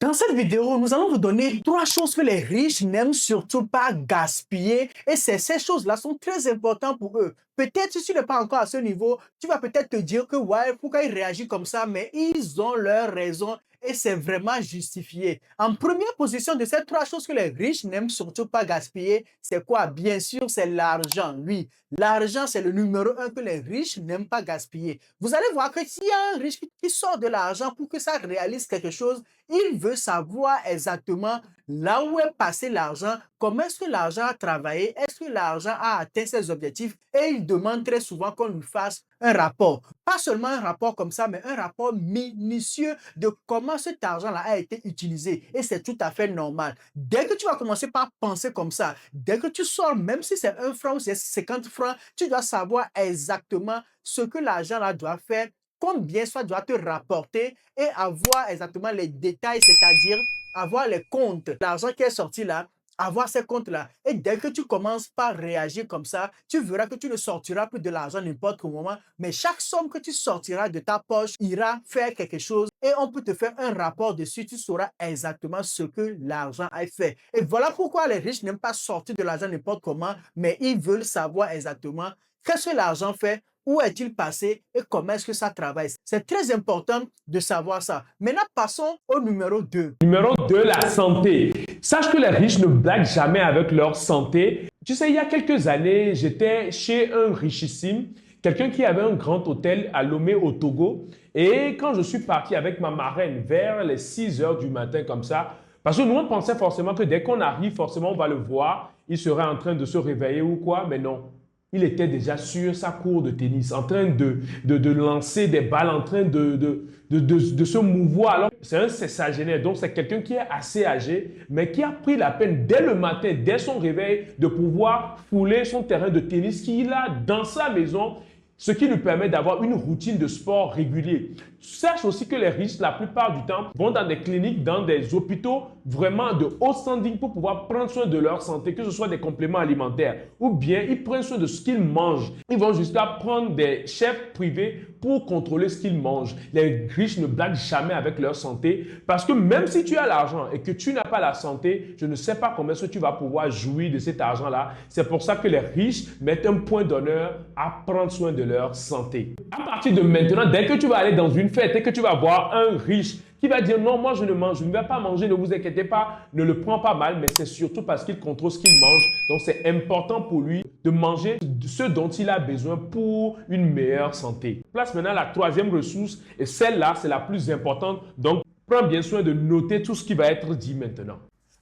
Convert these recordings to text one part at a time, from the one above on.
Dans cette vidéo, nous allons vous donner 3 choses que les riches n'aiment surtout pas gaspiller. Et ces choses-là sont très importantes pour eux. Peut-être si tu n'es pas encore à ce niveau, tu vas peut-être te dire que ouais, pourquoi ils réagissent comme ça, mais ils ont leur raison et c'est vraiment justifié. En première position de ces 3 choses que les riches n'aiment surtout pas gaspiller, c'est quoi? Bien sûr, c'est l'argent. Oui, l'argent, c'est le numéro 1 que les riches n'aiment pas gaspiller. Vous allez voir que s'il y a un riche qui sort de l'argent pour que ça réalise quelque chose, il veut savoir exactement là où est passé l'argent, comment est-ce que l'argent a travaillé, est-ce que l'argent a atteint ses objectifs et il demande très souvent qu'on lui fasse un rapport. Pas seulement un rapport comme ça, mais un rapport minutieux de comment cet argent-là a été utilisé. Et c'est tout à fait normal. Dès que tu vas commencer par penser comme ça, dès que tu sors, même si c'est 1 franc ou c'est 50 francs, tu dois savoir exactement ce que l'argent-là doit faire, combien ça doit te rapporter et avoir exactement les détails, c'est-à-dire avoir les comptes, l'argent qui est sorti là, avoir ces comptes-là. Et dès que tu commences par réagir comme ça, tu verras que tu ne sortiras plus de l'argent n'importe quel moment, mais chaque somme que tu sortiras de ta poche ira faire quelque chose et on peut te faire un rapport dessus, tu sauras exactement ce que l'argent a fait. Et voilà pourquoi les riches n'aiment pas sortir de l'argent n'importe comment, mais ils veulent savoir exactement qu'est-ce que l'argent fait, où est-il passé et comment est-ce que ça travaille. C'est très important de savoir ça. Maintenant, passons au numéro 2. Numéro 2, la santé. Sache que les riches ne blaguent jamais avec leur santé. Tu sais, il y a quelques années, j'étais chez un richissime, quelqu'un qui avait un grand hôtel à Lomé au Togo. Et quand je suis parti avec ma marraine vers les 6 heures du matin comme ça, parce que nous, on pensait forcément que dès qu'on arrive, forcément, on va le voir, il serait en train de se réveiller ou quoi, mais non. Il était déjà sur sa cour de tennis, en train de lancer des balles, en train de se mouvoir. Alors, c'est un sexagénaire, donc c'est quelqu'un qui est assez âgé, mais qui a pris la peine dès le matin, dès son réveil, de pouvoir fouler son terrain de tennis qu'il a dans sa maison, ce qui lui permet d'avoir une routine de sport régulier. Sache aussi que les riches, la plupart du temps, vont dans des cliniques, dans des hôpitaux vraiment de haut standing pour pouvoir prendre soin de leur santé, que ce soit des compléments alimentaires ou bien ils prennent soin de ce qu'ils mangent. Ils vont jusqu'à prendre des chefs privés pour contrôler ce qu'ils mangent. Les riches ne blaguent jamais avec leur santé parce que même si tu as l'argent et que tu n'as pas la santé, je ne sais pas comment est-ce que tu vas pouvoir jouir de cet argent-là. C'est pour ça que les riches mettent un point d'honneur à prendre soin de leur santé. À partir de maintenant, dès que tu vas aller dans une fête et que tu vas voir un riche qui va dire non, moi je ne vais pas manger, ne vous inquiétez pas, ne le prends pas mal, mais c'est surtout parce qu'il contrôle ce qu'il mange. Donc c'est important pour lui de manger ce dont il a besoin pour une meilleure santé. Place maintenant la 3e ressource et celle-là, c'est la plus importante. Donc prends bien soin de noter tout ce qui va être dit maintenant.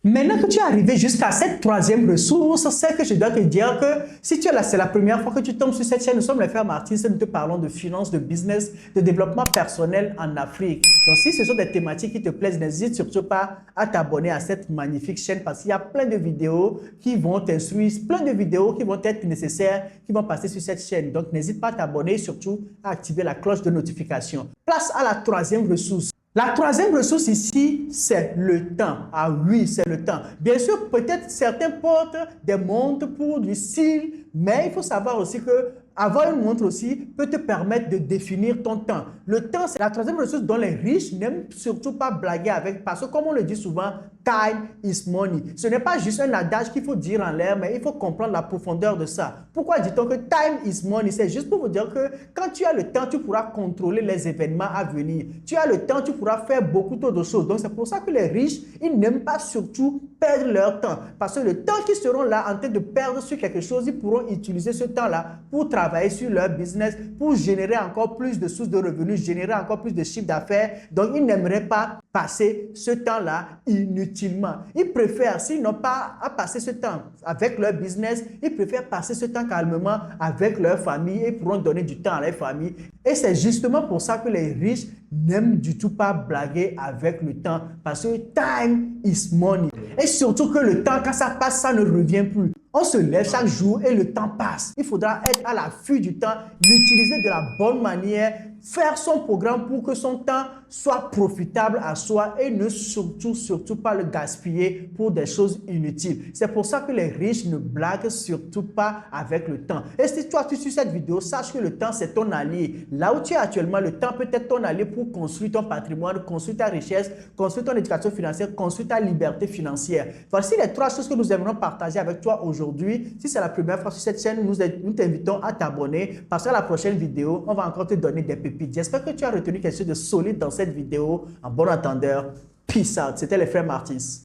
Maintenant que tu es arrivé jusqu'à cette 3e ressource, c'est que je dois te dire que si c'est la première fois que tu tombes sur cette chaîne, nous sommes les frères Martins et nous te parlons de finances, de business, de développement personnel en Afrique. Donc si ce sont des thématiques qui te plaisent, n'hésite surtout pas à t'abonner à cette magnifique chaîne parce qu'il y a plein de vidéos qui vont t'instruire, plein de vidéos qui vont être nécessaires, qui vont passer sur cette chaîne. Donc n'hésite pas à t'abonner et surtout à activer la cloche de notification. Place à la 3e ressource. La 3e ressource ici, c'est le temps. Ah oui, c'est le temps. Bien sûr, peut-être certains portent des montres pour du style, mais il faut savoir aussi que avoir une montre aussi peut te permettre de définir ton temps. Le temps, c'est la 3e ressource dont les riches n'aiment surtout pas blaguer avec parce que comme on le dit souvent, time is money. Ce n'est pas juste un adage qu'il faut dire en l'air, mais il faut comprendre la profondeur de ça. Pourquoi dit-on que time is money? C'est juste pour vous dire que quand tu as le temps, tu pourras contrôler les événements à venir. Tu as le temps, tu pourras faire beaucoup de choses. Donc c'est pour ça que les riches, ils n'aiment pas surtout perdre leur temps. Parce que le temps qu'ils seront là en train de perdre sur quelque chose, ils pourront utiliser ce temps-là pour travailler sur leur business, pour générer encore plus de sources de revenus, générer encore plus de chiffre d'affaires. Donc, ils n'aimeraient pas passer ce temps-là inutilement. Ils préfèrent, s'ils n'ont pas à passer ce temps avec leur business, ils préfèrent passer ce temps calmement avec leur famille et pourront donner du temps à leur famille. Et c'est justement pour ça que les riches n'aiment du tout pas blaguer avec le temps parce que time is money. Et surtout que le temps, quand ça passe, ça ne revient plus. On se lève chaque jour et le temps passe. Il faudra être à l'affût du temps, l'utiliser de la bonne manière. faire son programme pour que son temps soit profitable à soi et ne surtout pas le gaspiller pour des choses inutiles. C'est pour ça que les riches ne blaguent surtout pas avec le temps. Et si toi tu suis cette vidéo, sache que le temps c'est ton allié. Là où tu es actuellement, le temps peut être ton allié pour construire ton patrimoine, construire ta richesse, construire ton éducation financière, construire ta liberté financière. Voici les 3 choses que nous aimerions partager avec toi aujourd'hui. Si c'est la première fois sur cette chaîne, nous t'invitons à t'abonner parce qu'à la prochaine vidéo, on va encore te donner des pépites. J'espère que tu as retenu quelque chose de solide dans cette vidéo. En bon entendeur, peace out. C'était les frères Martins.